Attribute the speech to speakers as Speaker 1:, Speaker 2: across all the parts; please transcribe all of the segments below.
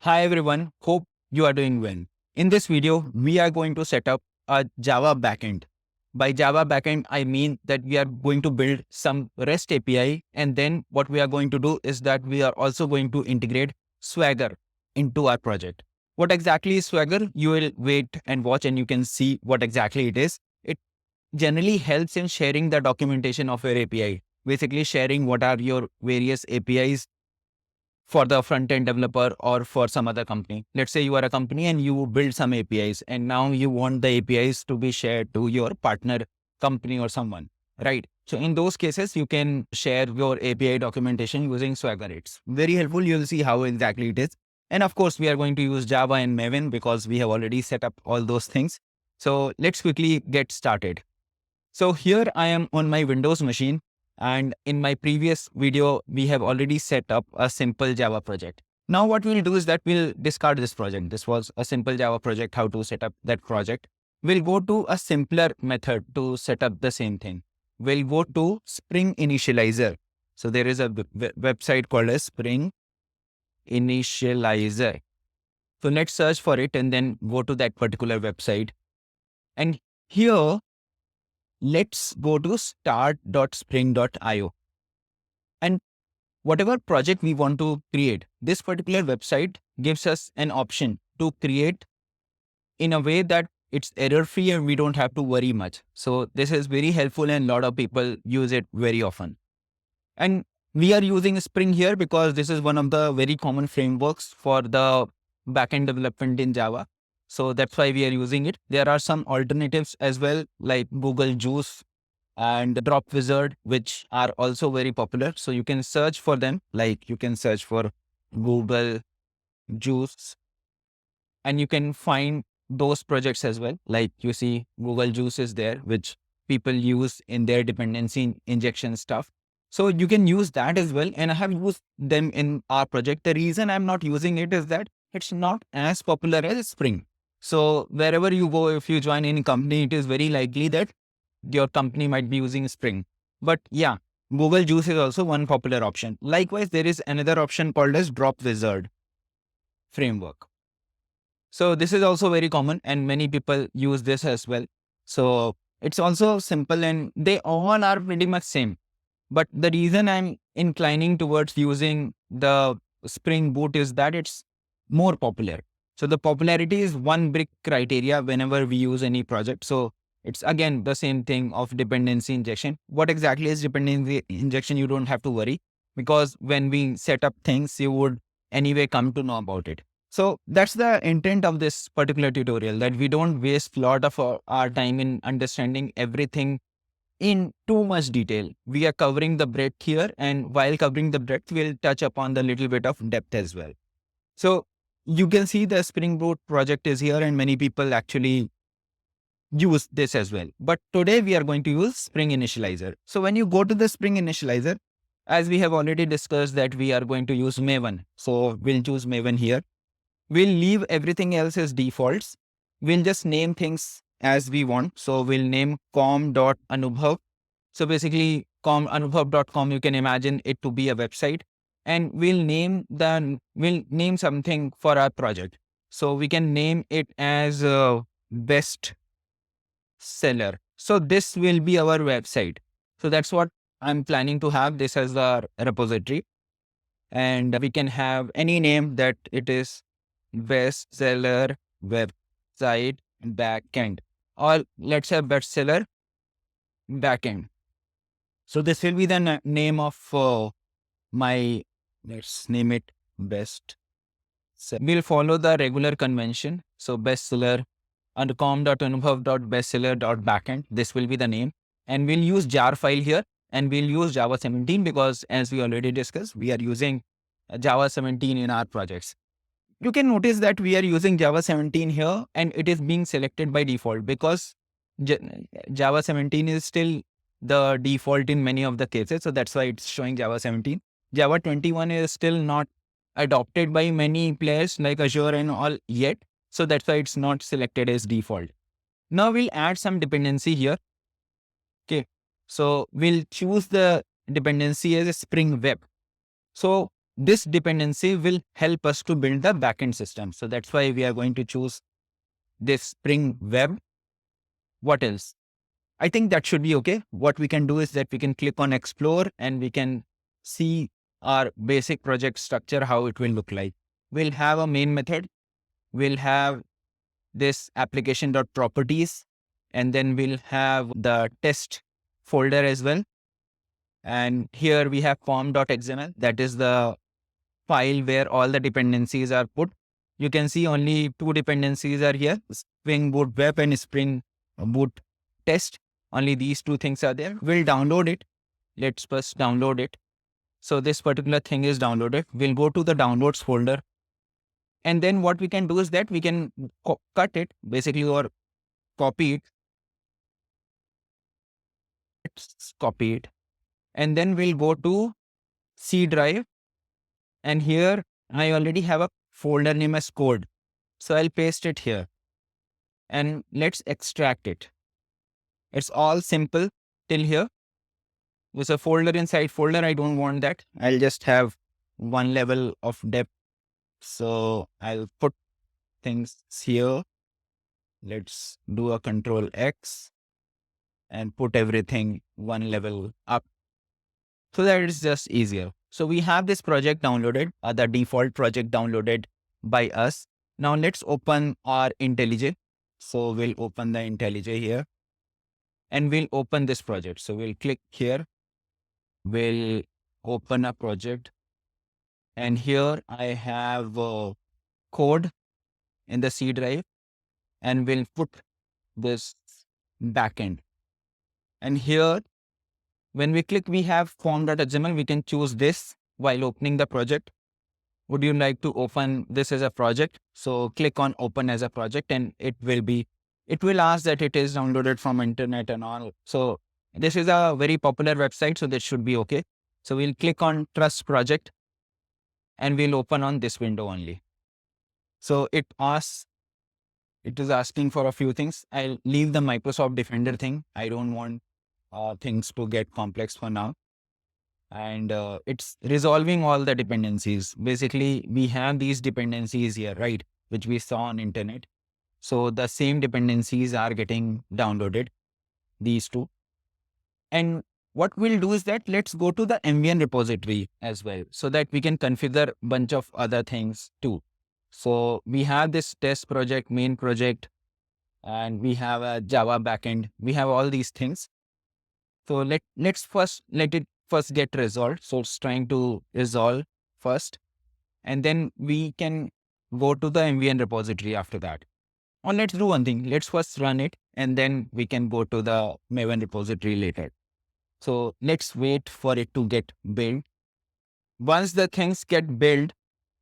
Speaker 1: Hi everyone, hope you are doing well. In this video, we are going to set up a Java backend. By Java backend, I mean that we are going to build some REST API, and then what we are going to do is that we are also going to integrate Swagger into our project. What exactly is Swagger? You will wait and watch and you can see what exactly it is. It generally helps in sharing the documentation of your API, basically sharing what are your various APIs for the front end developer or for some other company. Let's say you are a company and you build some APIs and now you want the APIs to be shared to your partner company or someone, right? So in those cases, you can share your API documentation using Swagger. It's very helpful. You'll see how exactly it is. And of course, we are going to use Java and Maven because we have already set up all those things. So let's quickly get started. So here I am on my Windows machine, and in my previous video, we have already set up a simple Java project. Now what we'll do is that we'll discard this project. This was a simple Java project, how to set up that project. We'll go to a simpler method to set up the same thing. We'll go to Spring Initializer. So there is a website called as Spring Initializer. So let's search for it and then go to that particular website. And here, let's go to start.spring.io. And whatever project we want to create, this particular website gives us an option to create in a way that it's error free and we don't have to worry much. So this is very helpful and a lot of people use it very often. And we are using Spring here because this is one of the very common frameworks for the backend development in Java. So that's why we are using it. There are some alternatives as well, like Google Juice and Drop Wizard, which are also very popular. So you can search for them, like you can search for Google Juice and you can find those projects as well. Like you see Google Juice is there, which people use in their dependency injection stuff. So you can use that as well. And I have used them in our project. The reason I'm not using it is that it's not as popular as Spring. So wherever you go, if you join any company, it is very likely that your company might be using Spring. But yeah, Google Juice is also one popular option. Likewise, there is another option called as Drop Wizard framework. So this is also very common and many people use this as well. So it's also simple and they all are pretty much same. But the reason I'm inclining towards using the Spring Boot is that it's more popular. So the popularity is one big criteria whenever we use any project. So it's again the same thing of dependency injection. What exactly is dependency injection? You don't have to worry because when we set up things, you would anyway come to know about it. So that's the intent of this particular tutorial, that we don't waste a lot of our time in understanding everything in too much detail. We are covering the breadth here, and while covering the breadth, we'll touch upon the little bit of depth as well. So you can see the Spring Boot project is here and many people actually use this as well. But today we are going to use Spring Initializer. So when you go to the Spring Initializer, as we have already discussed that we are going to use Maven. So we'll choose Maven here. We'll leave everything else as defaults. We'll just name things as we want. So we'll name com.anubhav. So basically anubhav.com, you can imagine it to be a website, and we'll name something for our project. So we can name it as best seller. So this will be our website. So that's what I'm planning to have this as our repository. And we can have any name that it is bestseller website backend, or let's say bestseller backend. So this will be the name of my, let's name it best. We'll follow the regular convention. So bestseller and com.anubhav.bestseller.backend. This will be the name. And we'll use jar file here and we'll use Java 17 because as we already discussed, we are using Java 17 in our projects. You can notice that we are using Java 17 here and it is being selected by default because Java 17 is still the default in many of the cases. So that's why it's showing Java 17. Java 21 is still not adopted by many players like Azure and all yet. So that's why it's not selected as default. Now we'll add some dependency here. Okay. So we'll choose the dependency as a Spring Web. So this dependency will help us to build the backend system. So that's why we are going to choose this Spring Web. What else? I think that should be okay. What we can do is that we can click on explore and we can see our basic project structure, how it will look like. We'll have a main method. We'll have this application.properties, and then we'll have the test folder as well. And here we have form.xml. That is the file where all the dependencies are put. You can see only two dependencies are here, Spring Boot Web and Spring Boot Test. Only these two things are there. We'll download it. Let's first download it. So this particular thing is downloaded. We'll go to the downloads folder. And then what we can do is that we can cut it basically or copy it. Let's copy it. And then we'll go to C drive. And here I already have a folder name as code. So I'll paste it here. And let's extract it. It's all simple till here. There's a folder inside folder. I don't want that. I'll just have one level of depth. So I'll put things here. Let's do a Control X and put everything one level up so that it's just easier. So we have this project downloaded, the default project downloaded by us. Now let's open our IntelliJ. So we'll open the IntelliJ here and we'll open this project. So we'll click here. We'll open a project. And here I have code in the C drive and we'll put this backend. And here, when we click, we have form.xml. We can choose this while opening the project. Would you like to open this as a project? So click on open as a project and it will ask that it is downloaded from internet and all. So this is a very popular website, so this should be okay. So we'll click on trust project and we'll open on this window only. So it is asking for a few things. I'll leave the Microsoft Defender thing. I don't want things to get complex for now. And it's resolving all the dependencies. Basically, we have these dependencies here, right? Which we saw on internet. So the same dependencies are getting downloaded, these two. And what we'll do is that let's go to the MVN repository as well, so that we can configure a bunch of other things too. So we have this test project, main project, and we have a Java backend. We have all these things. So let it first get resolved. So it's trying to resolve first, and then we can go to the MVN repository after that. Or let's do one thing. Let's first run it, and then we can go to the Maven repository later. So let's wait for it to get built. Once the things get built,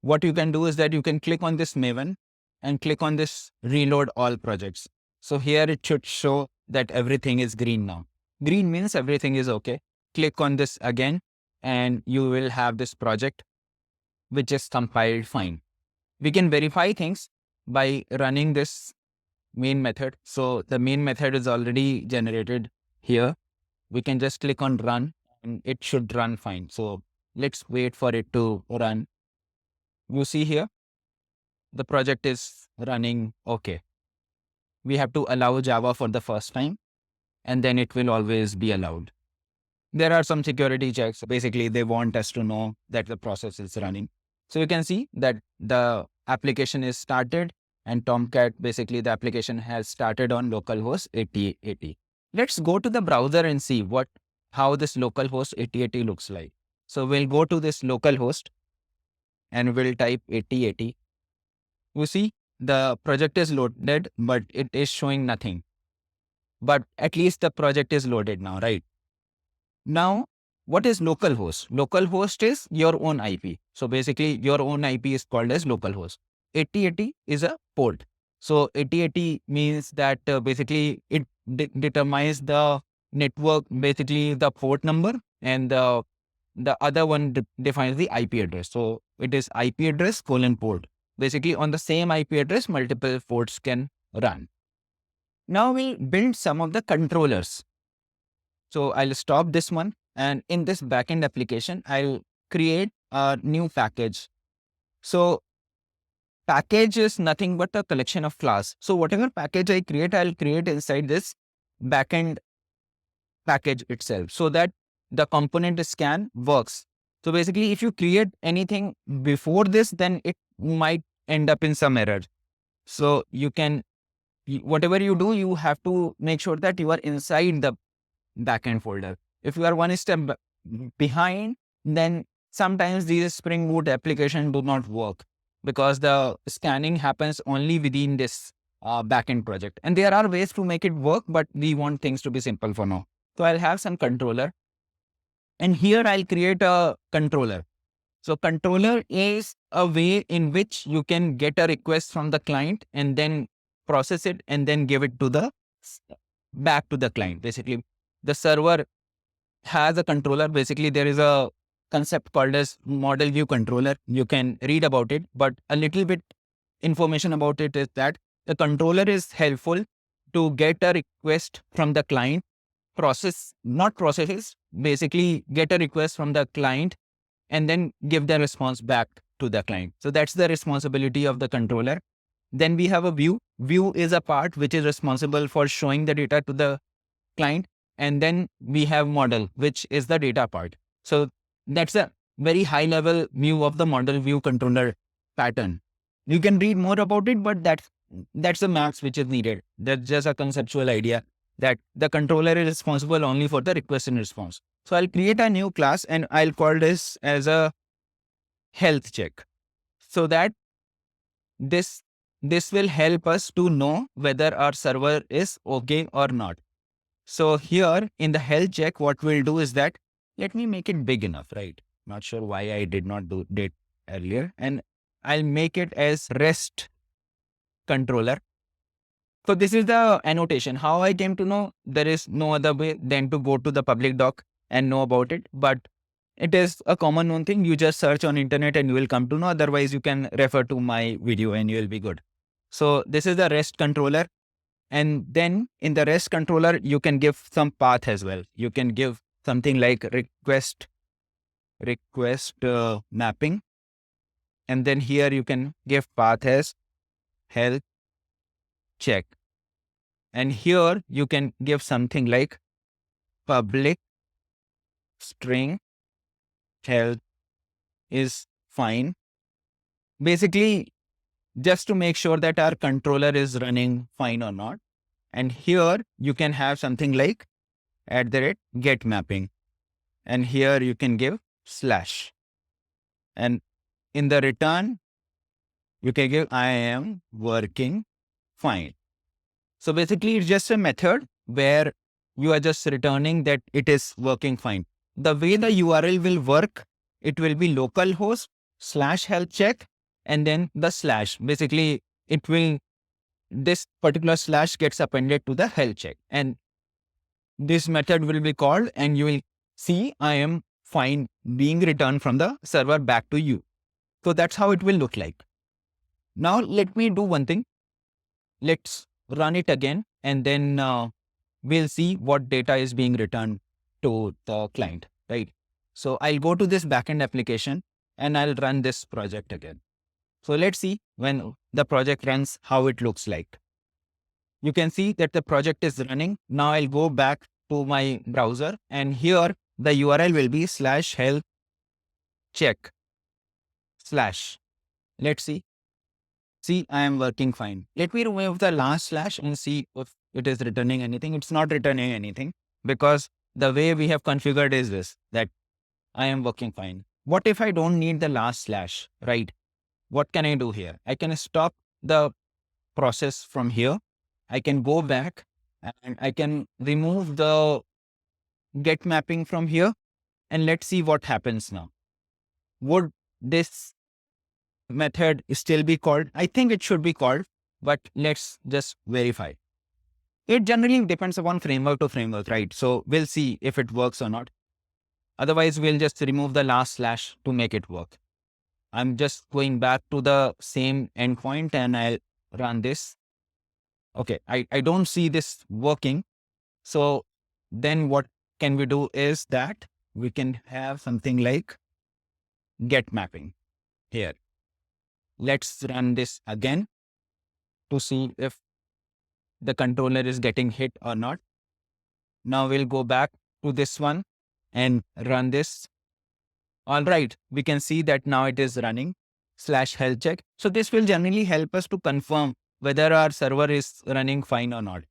Speaker 1: what you can do is that you can click on this Maven and click on this reload all projects. So here it should show that everything is green now. Green means everything is okay. Click on this again and you will have this project which is compiled fine. We can verify things by running this main method. So the main method is already generated here. We can just click on run and it should run fine. So let's wait for it to run. You see here, the project is running okay. We have to allow Java for the first time and then it will always be allowed. There are some security checks. Basically, they want us to know that the process is running. So you can see that the application is started and Tomcat, basically the application has started on localhost 8080. Let's go to the browser and see how this localhost 8080 looks like. So we'll go to this localhost and we'll type 8080. You see the project is loaded, but it is showing nothing. But at least the project is loaded now, right? Now, what is localhost? Localhost is your own IP. So basically your own IP is called as localhost. 8080 is a port. So 8080 means that basically it determines the network, basically the port number, and the other one defines the IP address. So it is IP address : port. Basically on the same IP address, multiple ports can run. Now we build some of the controllers. So I'll stop this one. And in this backend application, I'll create a new package. So package is nothing but a collection of class. So whatever package I create, I'll create inside this backend package itself so that the component scan works. So basically, if you create anything before this, then it might end up in some error. So whatever you do, you have to make sure that you are inside the backend folder. If you are one step behind, then sometimes these Spring Boot applications do not work because the scanning happens only within this backend project. And there are ways to make it work, but we want things to be simple for now. So I'll have some controller, and here I'll create a controller. So controller is a way in which you can get a request from the client and then process it and then give it to the back to the client. Basically, the server has a controller. Basically, there is a concept called as model view controller. You can read about it, but a little bit information about it is that the controller is helpful to get a request from the client, not processes, basically get a request from the client and then give the response back to the client. So that's the responsibility of the controller. Then we have a view. View is a part which is responsible for showing the data to the client. And then we have model, which is the data part. So that's a very high level view of the model view controller pattern. You can read more about it, but that's the max which is needed. That's just a conceptual idea that the controller is responsible only for the request and response. So I'll create a new class and I'll call this as a health check, so that this will help us to know whether our server is okay or not. So here in the health check, what we'll do is that, let me make it big enough, right? Not sure why I did not do it earlier. And I'll make it as REST controller. So this is the annotation. How I came to know, there is no other way than to go to the public doc and know about it. But it is a common known thing. You just search on internet and you will come to know. Otherwise, you can refer to my video and you will be good. So this is the REST controller. And then in the REST controller, you can give some path as well. You can give something like request mapping. And then here you can give path as health check. And here you can give something like public string health is fine. Basically, just to make sure that our controller is running fine or not. And here you can have something like @get mapping. And here you can give /. And in the return, you can give I am working fine. So basically, it's just a method where you are just returning that it is working fine. The way the URL will work, it will be localhost /health check and then the /. Basically, this particular / gets appended to the health check. And this method will be called and you will see I am fine being returned from the server back to you. So that's how it will look like. Now let me do one thing. Let's run it again and then we'll see what data is being returned to the client, right? So I'll go to this backend application and I'll run this project again. So let's see when the project runs, how it looks like. You can see that the project is running. Now I'll go back to my browser and here the URL will be /health check /. Let's see. See, I am working fine. Let me remove the last / and see if it is returning anything. It's not returning anything because the way we have configured is this, that I am working fine. What if I don't need the last /, right? What can I do here? I can stop the process from here. I can go back and I can remove the get mapping from here and let's see what happens now. Would this method still be called? I think it should be called, but let's just verify. It generally depends upon framework to framework, right? So we'll see if it works or not. Otherwise, we'll just remove the last / to make it work. I'm just going back to the same endpoint and I'll run this. Okay, I don't see this working. So then what can we do is that we can have something like get mapping here. Let's run this again to see if the controller is getting hit or not. Now we'll go back to this one and run this. All right, we can see that now it is running /health check. So this will generally help us to confirm whether our server is running fine or not.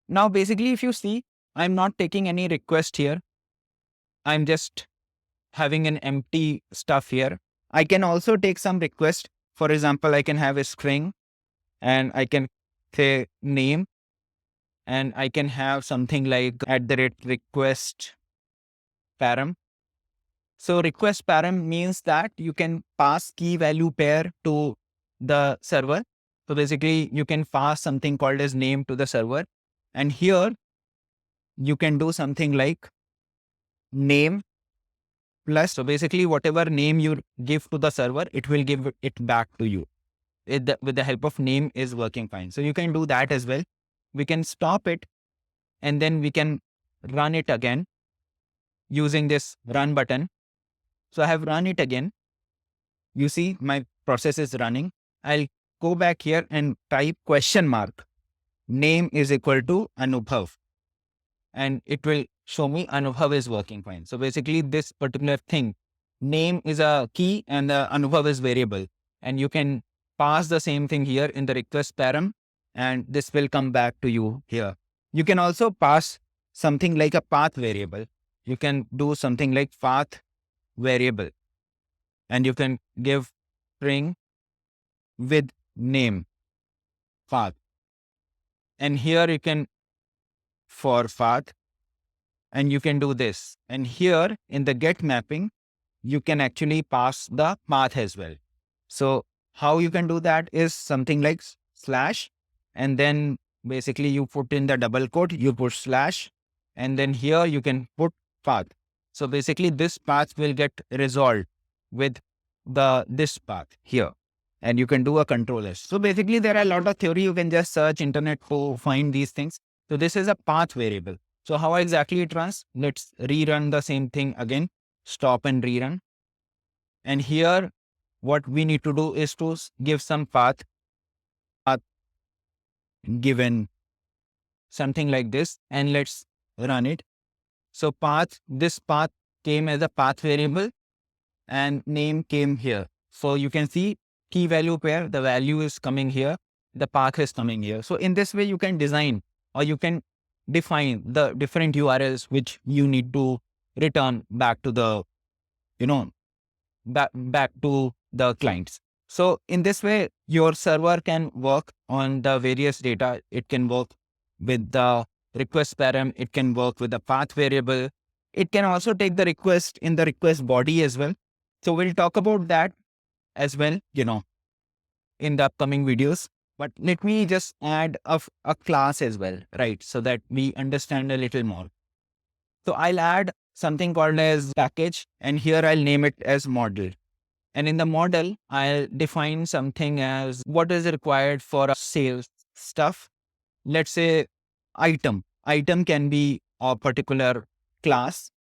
Speaker 1: Now, basically, if you see, I'm not taking any request here. I'm just having an empty stuff here. I can also take some request. For example, I can have a string and I can say name, and I can have something like @request param. So request param means that you can pass key value pair to the server. So basically you can pass something called as name to the server. And here you can do something like name plus. So basically whatever name you give to the server, it will give it back to you. With the help of name is working fine. So you can do that as well. We can stop it and then we can run it again using this run button. So I have run it again. You see my process is running. I'll go back here and type question mark. Name is equal to Anubhav. And it will show me Anubhav is working fine. So basically this particular thing, name is a key and the Anubhav is variable. And you can pass the same thing here in the request param and this will come back to you here. You can also pass something like a path variable. You can do something like path variable and you can give string with name path. And here you can for path and you can do this. And here in the get mapping, you can actually pass the path as well. So how you can do that is something like slash, and then basically you put in the double quote, you put slash, and then here you can put path. So basically this path will get resolved with this path here. And you can do a control S. So basically there are a lot of theory. You can just search internet to find these things. So this is a path variable. So how exactly it runs? Let's rerun the same thing again. Stop and rerun. And here, what we need to do is to give some path given something like this, and let's run it. So this path came as a path variable and name came here. So you can see key value pair, the value is coming here, the path is coming here. So in this way, you can design or you can define the different URLs which you need to return back to the, back to the clients. So in this way, your server can work on the various data. It can work with the request param. It can work with the path variable. It can also take the request in the request body as well. So we'll talk about that as well, in the upcoming videos. But let me just add a class as well, right? So that we understand a little more. So I'll add something called as package, and here I'll name it as model. And in the model, I'll define something as what is required for sales stuff. Let's say item. Item can be a particular class,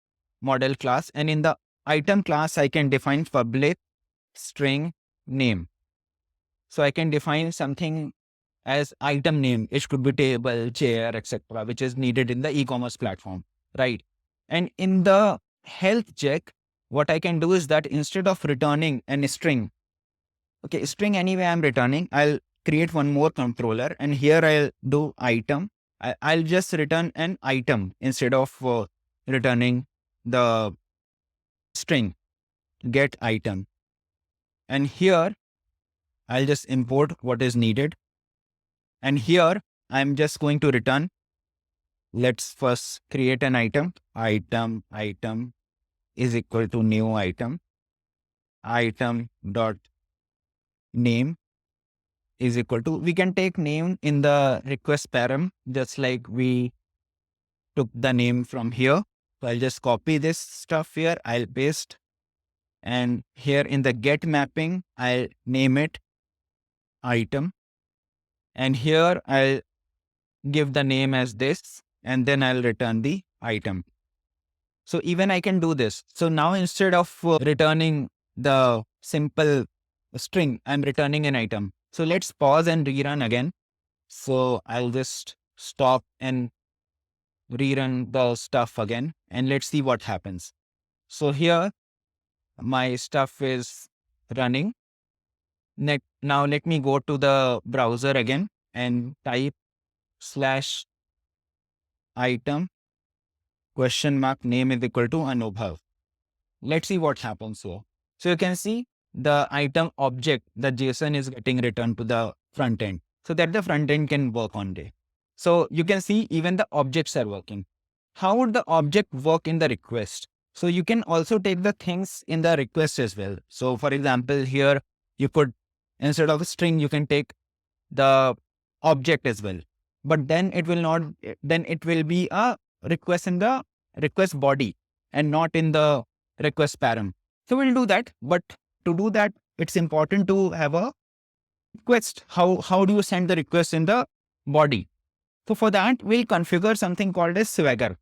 Speaker 1: model class. And in the item class, I can define public string name. So I can define something as item name. It could be table, chair, etc., which is needed in the e-commerce platform, right? And in the health check, what I can do is that instead of returning a string, string anyway I'm returning, I'll create one more controller and here I'll do item. I'll just return an item instead of returning the string, get item. And here I'll just import what is needed. And here I'm just going to return. Let's first create an item. Item is equal to new item. Item dot name is equal to, we can take name in the request param, just like we took the name from here. So I'll just copy this stuff here. I'll paste. And here in the get mapping, I'll name it item. And here I'll give the name as this, and then I'll return the item. So even I can do this. So now instead of returning the simple string. I'm returning an item. So let's pause and rerun again. So I'll just stop and rerun the stuff again, and let's see what happens. So here my stuff is running. Now let me go to the browser again and type slash item question mark name is equal to Anubhav. Let's see what happens here. So you can see the item object, the JSON is getting returned to the front end so that the front end can work on it. So you can see even the objects are working. How would the object work in the request? So you can also take the things in the request as well. So for example, here you could, instead of a string, you can take the object as well. But then it will not, then it will be a request in the request body and not in the request param. So we'll do that. But to do that, it's important to have a request. How do you send the request in the body? So for that, we'll configure something called as Swagger.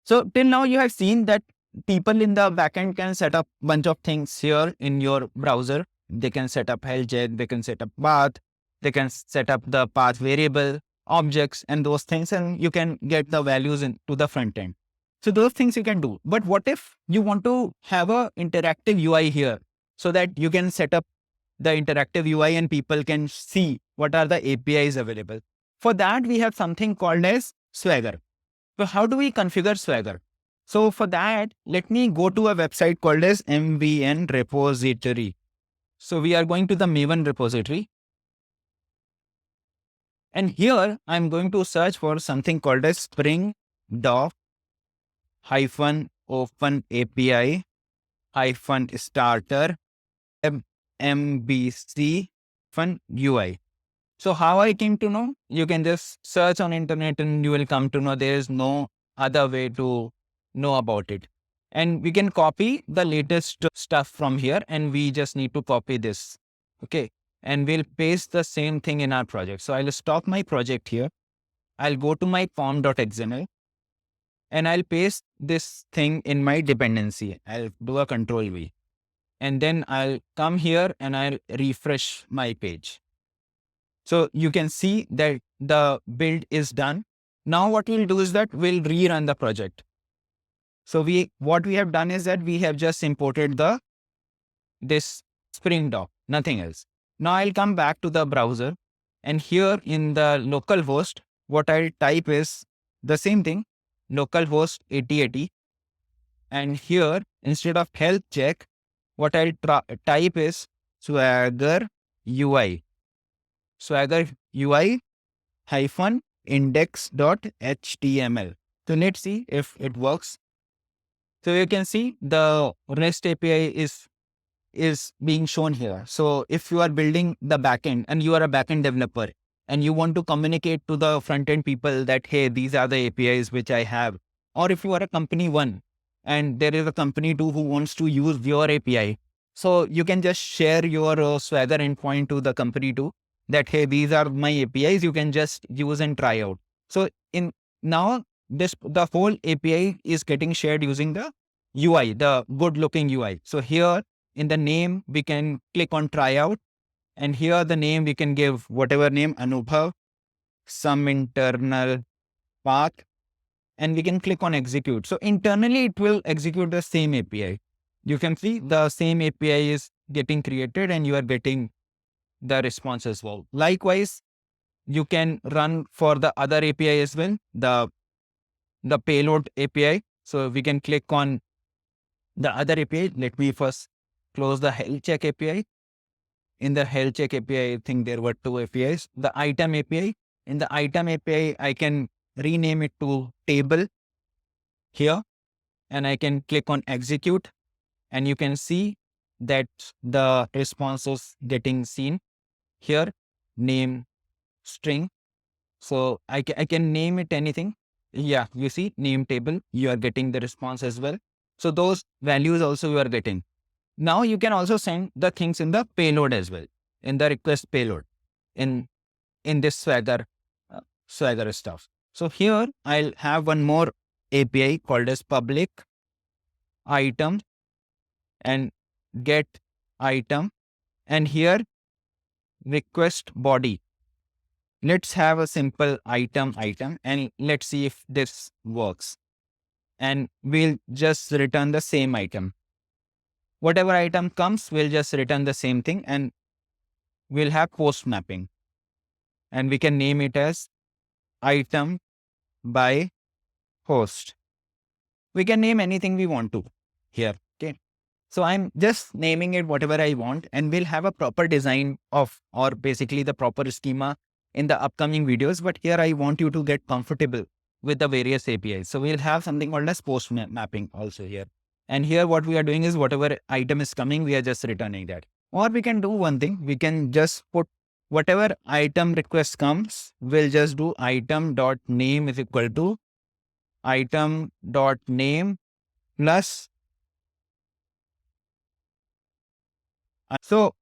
Speaker 1: So till now you have seen that people in the backend can set up bunch of things here in your browser. They can set up health check, they can set up path, they can set up the path variable, objects and those things, and you can get the values into the front end. So those things you can do. But what if you want to have a interactive UI here so that you can set up the interactive UI and people can see what are the APIs available? For that, we have something called as Swagger. So how do we configure Swagger? So for that, let me go to a website called as MVN repository. So we are going to the Maven repository. And here I'm going to search for something called as Spring Doc hyphen open API hyphen starter MBC hyphen UI. So how I came to know? You can just search on internet and you will come to know there is no other way to know about it. And we can copy the latest stuff from here and we just need to copy this. Okay. And we'll paste the same thing in our project. So I'll stop my project here. I'll go to my form.xml and I'll paste this thing in my dependency. I'll do a control V. And then I'll come here and I'll refresh my page. So you can see that the build is done. Now what we'll do is that we'll rerun the project. So what we have done is that we have just imported this Spring Doc, nothing else. Now I'll come back to the browser and here in the localhost, what I'll type is the same thing, localhost 8080. And here instead of health check, what I'll type is Swagger UI. Swagger UI hyphen index.html. So let's see if it works. So you can see the REST API is being shown here. So if you are building the backend and you are a backend developer and you want to communicate to the front end people that, hey, these are the APIs which I have. Or if you are a company one and there is a company two who wants to use your API. So you can just share your Swagger endpoint to the company two that, hey, these are my APIs, you can just use and try out. So in now the whole API is getting shared using the UI, the good looking UI. So here in the name, we can click on try out. And here the name, we can give whatever name, Anubhav, some internal path, and we can click on execute. So internally, it will execute the same API. You can see the same API is getting created and you are getting the response as well. Likewise, you can run for the other API as well, the payload API. So we can click on the other API. Let me first close the health check API. In the health check API, I think there were two APIs. The item API. In the item API, I can rename it to table here and I can click on execute and you can see that the response is getting seen here, name string. So I can name it anything. Yeah, you see name table, you are getting the response as well. So those values also you are getting. Now you can also send the things in the payload as well, in the request payload, in this Swagger stuff. So here I'll have one more API called as public item and get item, and here request body. Let's have a simple item, and let's see if this works. And we'll just return the same item. Whatever item comes, we'll just return the same thing, and we'll have post mapping. And we can name it as item by host. We can name anything we want to here. Okay. So I'm just naming it whatever I want, and we'll have a proper design of, or basically the proper schema in the upcoming videos. But here I want you to get comfortable with the various APIs. So we'll have something called as post mapping also here. And here what we are doing is whatever item is coming, we are just returning that. Or we can do one thing. We can just put whatever item request comes, we'll just do item.name is equal to item.name plus. So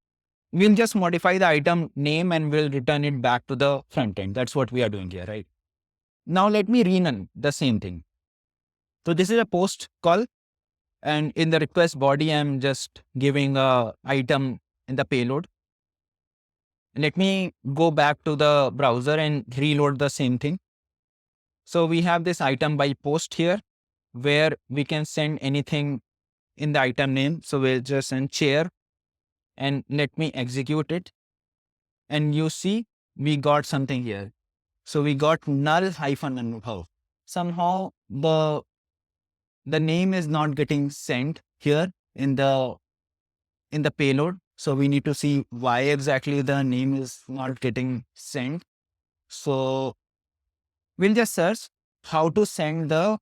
Speaker 1: we'll just modify the item name and we'll return it back to the front end. That's what we are doing here, right? Now let me rerun the same thing. So this is a post call, and in the request body, I'm just giving a item in the payload. Let me go back to the browser and reload the same thing. So we have this item by post here, where we can send anything in the item name. So we'll just send chair, and let me execute it. And you see, we got something here. So we got null hyphen Anubhav. Somehow the name is not getting sent here in the payload. So we need to see why exactly the name is not getting sent. So we'll just search how to send the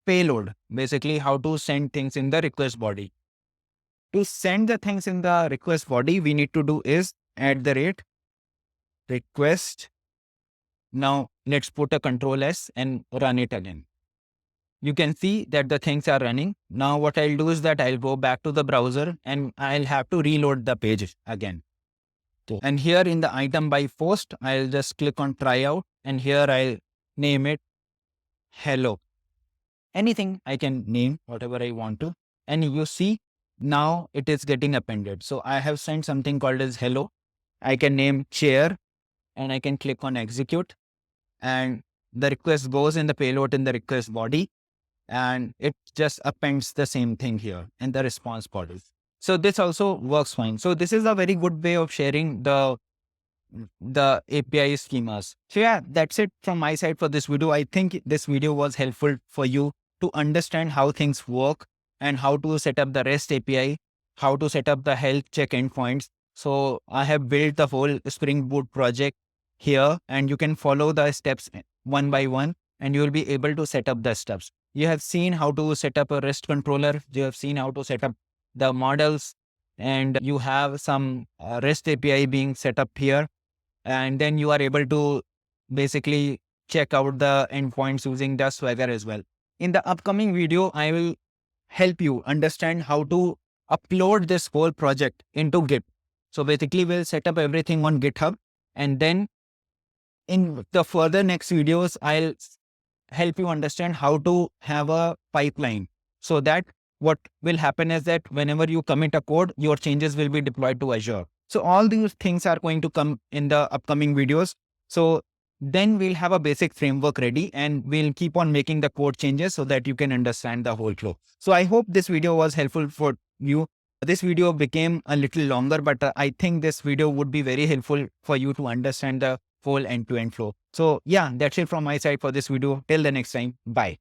Speaker 1: payload, basically how to send things in the request body. To send the things in the request body, we need to do is @request. Now let's put a control S and run it again. You can see that the things are running. Now what I'll do is that I'll go back to the browser and I'll have to reload the page again. Okay. And here in the item by post, I'll just click on try out, and here I'll name it hello. Anything I can name, whatever I want to. And you see, now it is getting appended. So I have sent something called as hello. I can name chair, and I can click on execute, and the request goes in the payload in the request body, and it just appends the same thing here in the response body. So this also works fine. So this is a very good way of sharing the API schemas. So yeah, that's it from my side for this video. I think this video was helpful for you to understand how things work and how to set up the REST API, how to set up the health check endpoints. So I have built the whole Spring Boot project here, and you can follow the steps one by one, and you will be able to set up the steps. You have seen how to set up a REST controller. You have seen how to set up the models, and you have some REST API being set up here. And then you are able to basically check out the endpoints using the Swagger as well. In the upcoming video, I will help you understand how to upload this whole project into Git. So basically we'll set up everything on GitHub, and then in the further next videos, I'll help you understand how to have a pipeline, so that what will happen is that whenever you commit a code, your changes will be deployed to Azure. So all these things are going to come in the upcoming videos. So then we'll have a basic framework ready, and we'll keep on making the code changes so that you can understand the whole flow. So I hope this video was helpful for you. This video became a little longer, but I think this video would be very helpful for you to understand the whole end-to-end flow. So yeah, that's it from my side for this video. Till the next time, bye.